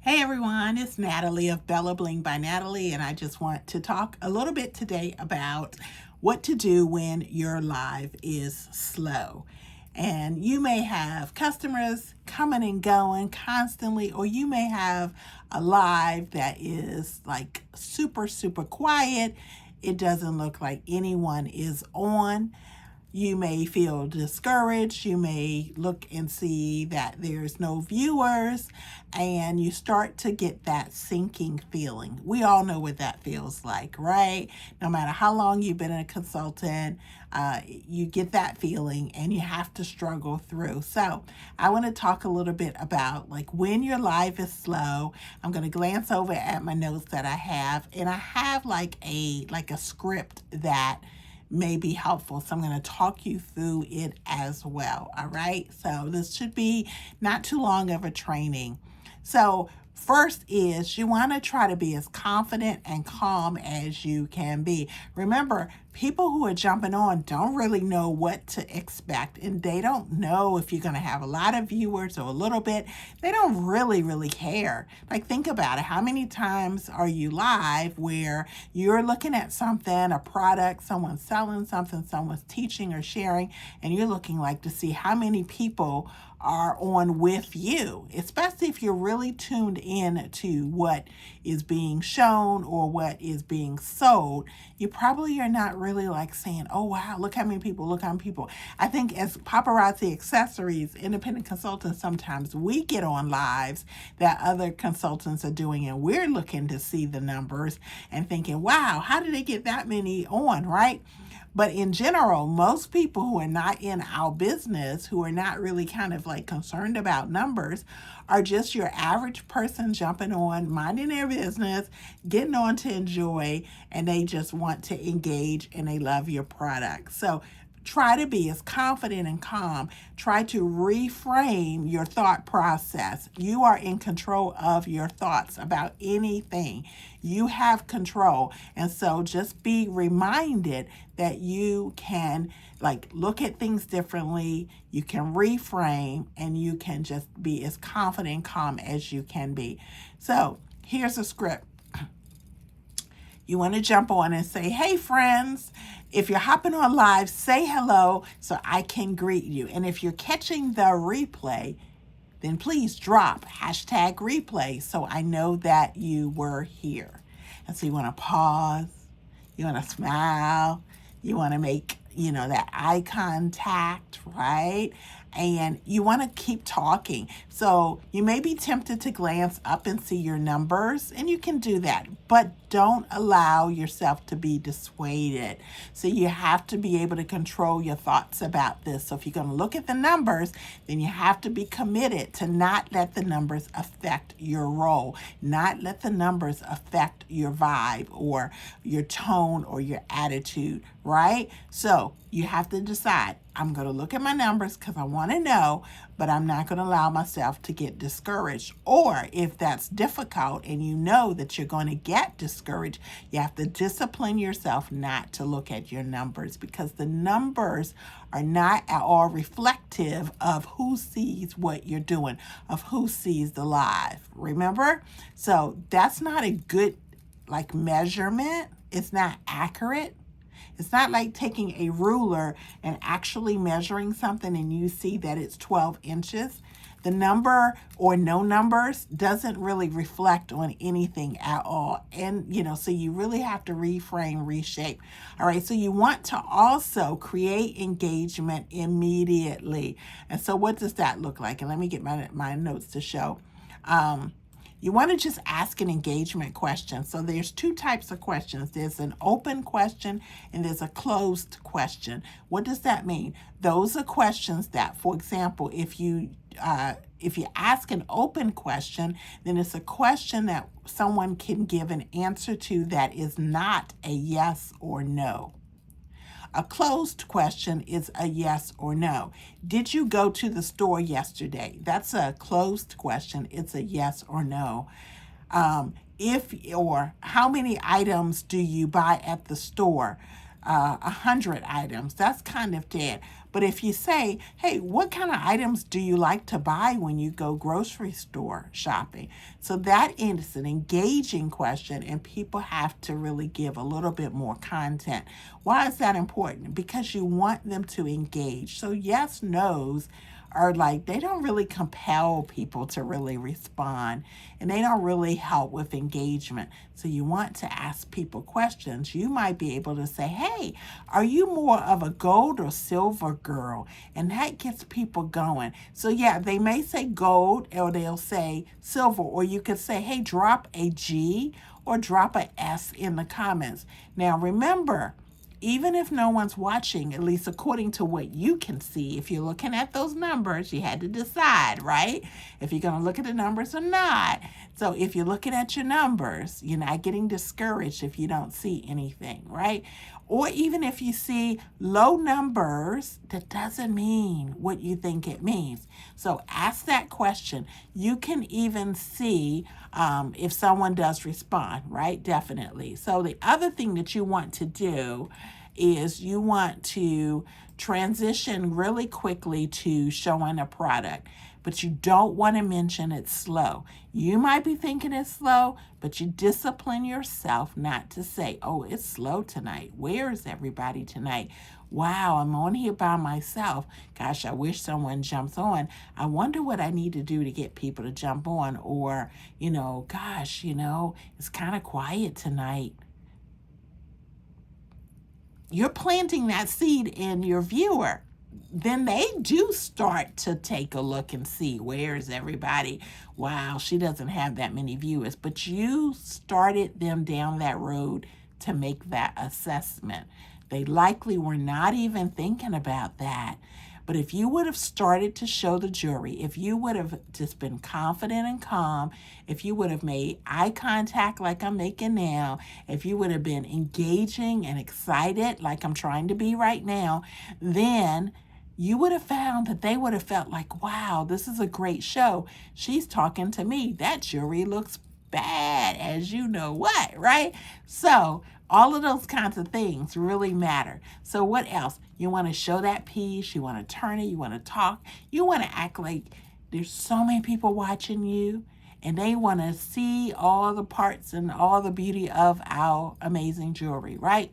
Hey everyone, it's Natalie of Bella Bling by Natalie, and I just want to talk a little bit today about what to do when your live is slow. And you may have customers coming and going constantly, or you may have a live that is like super quiet. It doesn't look like anyone is on. You may feel discouraged. You may look and see that there's no viewers, and you start to get that sinking feeling. We all know what that feels like, right? No matter how long you've been a consultant, you get that feeling and you have to struggle through. So I want to talk a little bit about like when your live is slow. I'm going to glance over at my notes that I have, and I have like a script that may be helpful. So I'm going to talk you through it as well. All right. So this should be not too long of a training. So first is you want to try to be as confident and calm as you can be. Remember, people who are jumping on don't really know what to expect, and they don't know if you're going to have a lot of viewers or a little bit. They don't really care. Like, think about it. How many times are you live where you're looking at something, a product, someone's selling something, someone's teaching or sharing, and you're looking like to see how many people are on with you, especially if you're really tuned in to what is being shown or what is being sold. You probably are not really like saying, oh wow, look how many people, look how many people. I think as paparazzi accessories, independent consultants, sometimes we get on lives that other consultants are doing, and we're looking to see the numbers and thinking, wow, how did they get that many on, right? But in general, most people who are not in our business, who are not really kind of like concerned about numbers, are just your average person jumping on, minding their business, getting on to enjoy, and they just want to engage and they love your product. So try to be as confident and calm. Try to reframe your thought process. You are in control of your thoughts about anything. You have control. And so just be reminded that you can like look at things differently. You can reframe, and you can just be as confident and calm as you can be. So here's a script. You want to jump on and say, hey, friends, if you're hopping on live, say hello so I can greet you. And if you're catching the replay, then please drop #replay so I know that you were here. And so you want to pause, you want to smile, you want to make, that eye contact, right? And you want to keep talking. So you may be tempted to glance up and see your numbers, and you can do that, but don't allow yourself to be dissuaded. So you have to be able to control your thoughts about this. So if you're going to look at the numbers, then you have to be committed to not let the numbers affect your role, not let the numbers affect your vibe or your tone or your attitude, right? So you have to decide, I'm going to look at my numbers because I want to know, but I'm not going to allow myself to get discouraged. Or if that's difficult and you know that you're going to get discouraged, you have to discipline yourself not to look at your numbers, because the numbers are not at all reflective of who sees what you're doing, of who sees the live. Remember? So that's not a good measurement. It's not accurate. It's not like taking a ruler and actually measuring something and you see that it's 12 inches. The number or no numbers doesn't really reflect on anything at all. And, so you really have to reframe, reshape. All right. So you want to also create engagement immediately. And so what does that look like? And let me get my notes to show. You want to just ask an engagement question. So there's two types of questions. There's an open question and there's a closed question. What does that mean? Those are questions that, for example, if you ask an open question, then it's a question that someone can give an answer to that is not a yes or no. A closed question is a yes or no. Did you go to the store yesterday? That's a closed question. It's a yes or no. Or how many items do you buy at the store? 100 items. That's kind of dead. But if you say, hey, what kind of items do you like to buy when you go grocery store shopping? So that is an engaging question, and people have to really give a little bit more content. Why is that important? Because you want them to engage. So yes, no's are like, they don't really compel people to really respond, and they don't really help with engagement. So you want to ask people questions. You might be able to say, hey, are you more of a gold or silver girl? And that gets people going. So yeah, they may say gold, or they'll say silver, or you could say, hey, drop a G or drop a S in the comments. Now remember, even if no one's watching, at least according to what you can see, if you're looking at those numbers, you had to decide, right? If you're going to look at the numbers or not. So if you're looking at your numbers, you're not getting discouraged if you don't see anything, right? Or even if you see low numbers, that doesn't mean what you think it means. So ask that question. You can even see if someone does respond, right? Definitely. So the other thing that you want to do is you want to transition really quickly to showing a product, but you don't want to mention it's slow. You might be thinking it's slow, but you discipline yourself not to say, oh, it's slow tonight. Where is everybody tonight? Wow, I'm on here by myself. Gosh, I wish someone jumps on. I wonder what I need to do to get people to jump on. Or, gosh, it's kind of quiet tonight. You're planting that seed in your viewer. Then they do start to take a look and see, where is everybody? Wow, she doesn't have that many viewers. But you started them down that road to make that assessment. They likely were not even thinking about that. But if you would have started to show the jury, if you would have just been confident and calm, if you would have made eye contact like I'm making now, if you would have been engaging and excited like I'm trying to be right now, then you would have found that they would have felt like, wow, this is a great show. She's talking to me. That jury looks bad as you know what, right? So all of those kinds of things really matter. So what else? You want to show that piece, you want to turn it, you want to talk, you want to act like there's so many people watching you, and they want to see all the parts and all the beauty of our amazing jewelry, right?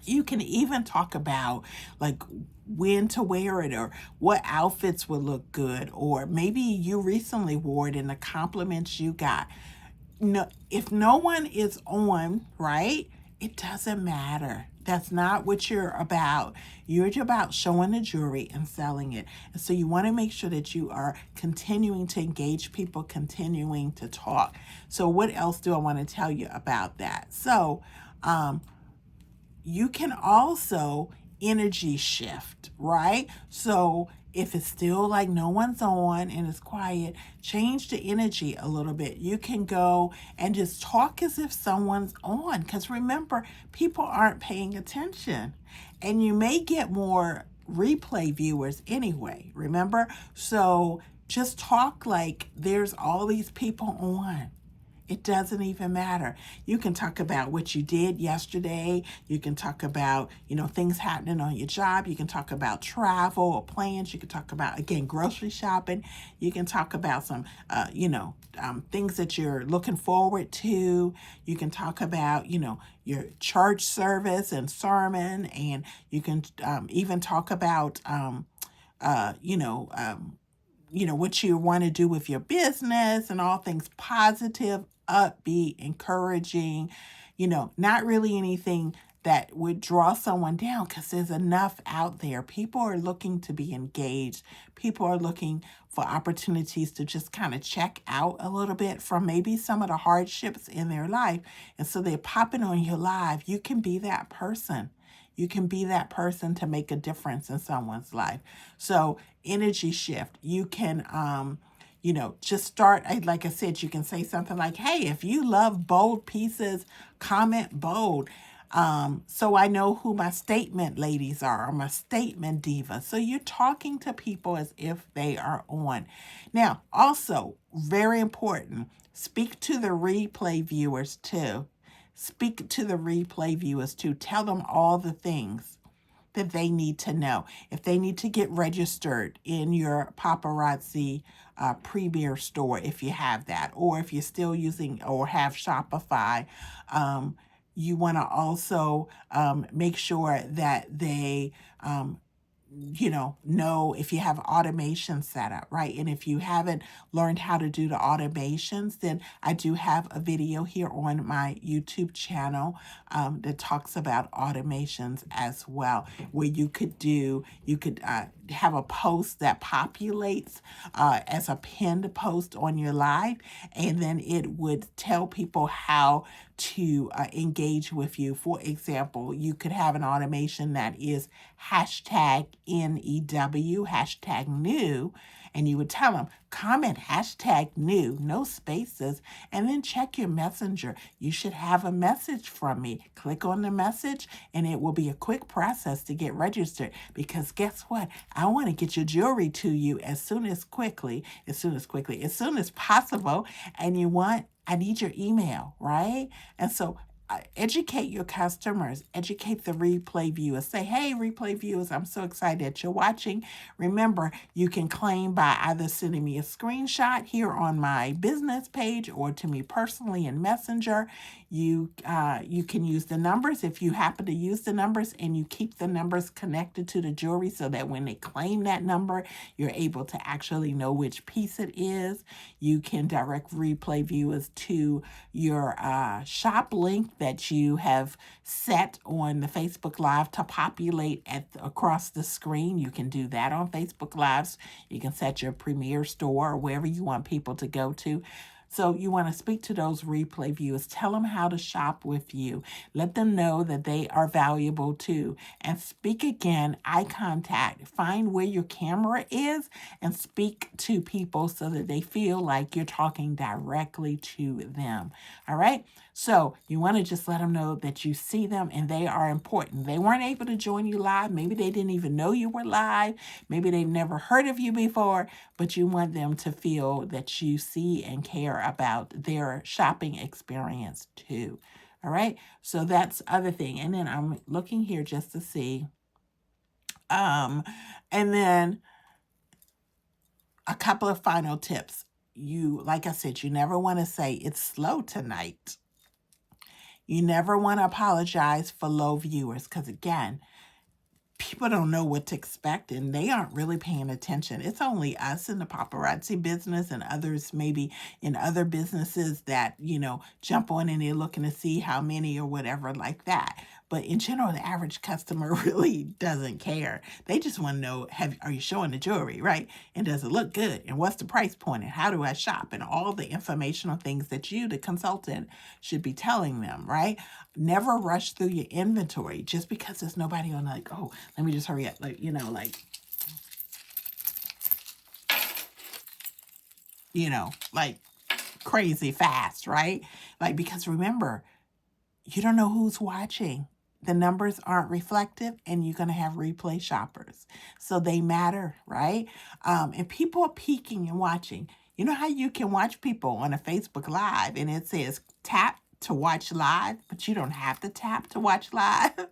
You can even talk about like when to wear it, or what outfits would look good, or maybe you recently wore it and the compliments you got. No, if no one is on, right, it doesn't matter. That's not what you're about. You're about showing the jewelry and selling it. And so you want to make sure that you are continuing to engage people, continuing to talk. So what else do I want to tell you about that? So you can also energy shift, right? So if it's still like no one's on and it's quiet, change the energy a little bit. You can go and just talk as if someone's on. Because remember, people aren't paying attention. And you may get more replay viewers anyway, remember? So just talk like there's all these people on. It doesn't even matter. You can talk about what you did yesterday. You can talk about, things happening on your job. You can talk about travel or plans. You can talk about, again, grocery shopping. You can talk about some, things that you're looking forward to. You can talk about, your church service and sermon. And you can even talk about, what you want to do with your business and all things positive, upbeat, encouraging, not really anything that would draw someone down, because there's enough out there. People are looking to be engaged. People are looking for opportunities to just kind of check out a little bit from maybe some of the hardships in their life. And so they're popping on your live. You can be that person. You can be that person to make a difference in someone's life. So energy shift. You can, just start, like I said, you can say something like, hey, if you love bold pieces, comment bold. So I know who my statement ladies are, or my statement divas. So you're talking to people as if they are on. Now, also, very important, speak to the replay viewers too. Speak to the replay viewers too. Tell them all the things. that they need to know. If they need to get registered in your paparazzi premier store, if you have that, or if you're still using or have Shopify, you want to also make sure that they know if you have automation set up, right? And if you haven't learned how to do the automations, then I do have a video here on my YouTube channel that talks about automations as well, where you could have a post that populates as a pinned post on your live, and then it would tell people how to engage with you. For example, you could have an automation that is hashtag NEW, hashtag new, and you would tell them, comment hashtag new, no spaces, and then check your messenger. You should have a message from me. Click on the message, and it will be a quick process to get registered, because guess what? I want to get your jewelry to you as soon as possible, and I need your email, right? And so educate your customers, educate the replay viewers. Say, hey, replay viewers, I'm so excited that you're watching. Remember, you can claim by either sending me a screenshot here on my business page or to me personally in Messenger. You can use the numbers if you happen to use the numbers, and you keep the numbers connected to the jewelry so that when they claim that number, you're able to actually know which piece it is. You can direct replay viewers to your shop link that you have set on the Facebook Live to populate across the screen. You can do that on Facebook Lives. You can set your premier store or wherever you want people to go to. So you want to speak to those replay viewers. Tell them how to shop with you. Let them know that they are valuable too. And speak again, eye contact. Find where your camera is and speak to people so that they feel like you're talking directly to them. All right? So you want to just let them know that you see them and they are important. They weren't able to join you live. Maybe they didn't even know you were live. Maybe they've never heard of you before, but you want them to feel that you see and care about their shopping experience too. All right. So that's other thing. And then I'm looking here just to see. And then a couple of final tips. Like I said, you never want to say it's slow tonight. You never want to apologize for low viewers, because again, people don't know what to expect and they aren't really paying attention. It's only us in the paparazzi business and others maybe in other businesses that, jump on and they're looking to see how many or whatever like that. But in general, the average customer really doesn't care. They just want to know, are you showing the jewelry, right? And does it look good? And what's the price point? And how do I shop? And all the informational things that you, the consultant, should be telling them, right? Never rush through your inventory just because there's nobody on oh, let me just hurry up. Like crazy fast, right? Because remember, you don't know who's watching. The numbers aren't reflective, and you're going to have replay shoppers. So they matter, right? And people are peeking and watching. You know how you can watch people on a Facebook Live and it says tap to watch live, but you don't have to tap to watch live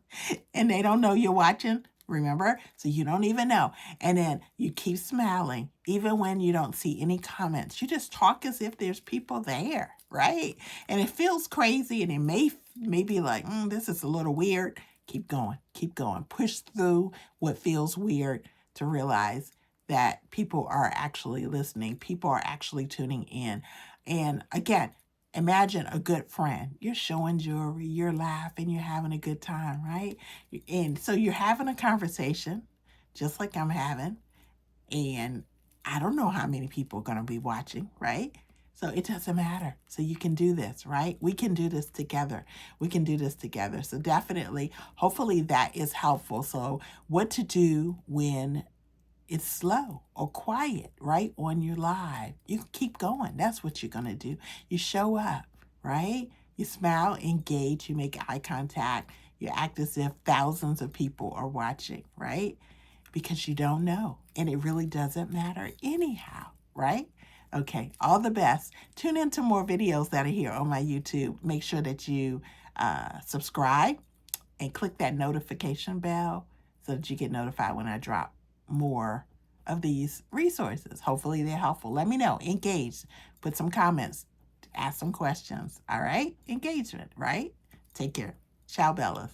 and they don't know you're watching. Remember? So you don't even know. And then you keep smiling, even when you don't see any comments. You just talk as if there's people there, right? And it feels crazy and it may be like, this is a little weird. Keep going. Push through what feels weird to realize that people are actually listening. People are actually tuning in. And again, imagine a good friend. You're showing jewelry, you're laughing, you're having a good time, right? And so you're having a conversation, just like I'm having. And I don't know how many people are going to be watching, right? So it doesn't matter. So you can do this, right? We can do this together. So definitely, hopefully that is helpful. So what to do when it's slow or quiet, right, on your live. You keep going. That's what you're going to do. You show up, right? You smile, engage, you make eye contact. You act as if thousands of people are watching, right? Because you don't know. And it really doesn't matter anyhow, right? Okay, all the best. Tune into more videos that are here on my YouTube. Make sure that you subscribe and click that notification bell so that you get notified when I drop more of these resources. Hopefully they're helpful. Let me know. Engage. Put some comments. Ask some questions. All right? Engagement, right? Take care. Ciao, Bellas.